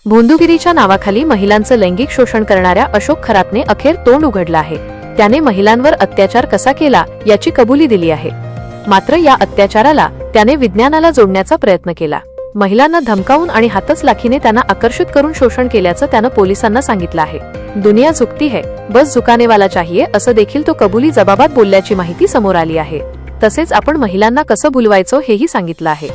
भोंदूगिरीच्या नावाखाली महिलांचं लैंगिक शोषण करणाऱ्या अशोक खरातने अखेर तोंड उघडलं आहे। त्याने महिलांवर अत्याचार कसा केला याची कबुली दिली आहे। मात्र या अत्याचाराला त्याने विज्ञानाला जोडण्याचा प्रयत्न केला। महिलांना धमकावून आणि हातच लाखीने त्यांना आकर्षित करून शोषण केल्याचं त्यानं पोलिसांना सांगितलं आहे। दुनिया झुकती है बस झुकाने वाला चाहिए असं देखील तो कबुली जबाबात बोलल्याची माहिती समोर आली आहे। तसेच आपण महिलांना कसं भुलवायचं हेही सांगितलं आहे।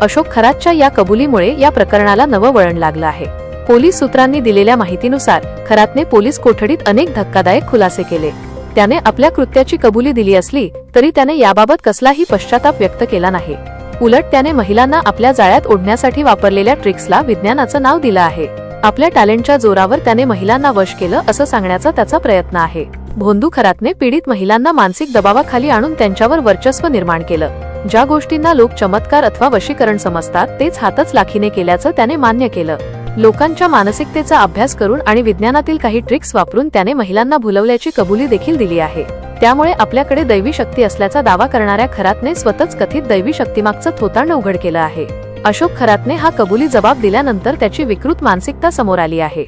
अशोक खरातच्या या कबुलीमुळे या प्रकरणाला नवं वळण लागलं आहे। पोलीस सूत्रांनी दिलेल्या माहितीनुसार खरातने पोलीस कोठडीत अनेक धक्कादायक खुलासे केले। त्याने आपल्या कृत्याची कबुली दिली असली तरी त्याने याबाबत कसलाही पश्चाताप व्यक्त केला नाही। उलट त्याने महिलांना आपल्या जाळ्यात ओढण्यासाठी वापरलेल्या ट्रिक्सला विज्ञानाचं नाव दिलं आहे। आपल्या टॅलेंटच्या जोरावर त्याने महिलांना वश केलं असं सांगण्याचा त्याचा प्रयत्न आहे। भोंदू खरातने पीडित महिलांना मानसिक दबावाखाली आणून त्यांच्यावर वर्चस्व निर्माण केलं। ज्या गोष्टींना लोक चमत्कार अथवा वशीकरण समजतात तेच हातच लाखीने केल्याचं त्याने मान्य केलं। लोकांच्या मानसिकतेचा अभ्यास करून आणि विज्ञानातील काही ट्रिक्स वापरून त्याने महिलांना भुलवल्याची कबुली देखील दिली आहे। त्यामुळे आपल्याकडे दैवी शक्ती असल्याचा दावा करणाऱ्या खरातने स्वतःच कथित दैवी शक्तीमागचं थोतांड उघड केलं आहे। अशोक खरातने हा कबुली जबाब दिल्यानंतर त्याची विकृत मानसिकता समोर आली आहे।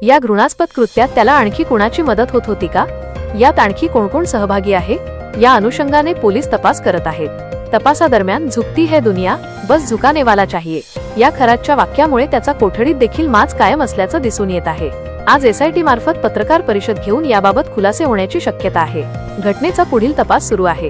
या घृणास्पद कृत्यात त्याला आणखी कुणाची मदत होत होती का? यात आणखी कोण सहभागी आहे या अनुषंगाने पोलीस तपास करत आहेत। तपासादरम्यान झुकती है दुनिया बस झुकाने वाला चाहिए या खरातच्या वाक्यामुळे त्याचा कोठडीत देखील माज कायम असल्याचं दिसून येत आहे। आज SIT मार्फत पत्रकार परिषद घेऊन याबाबत खुलासे होण्याची शक्यता आहे। घटनेचा पुढील तपास सुरू आहे।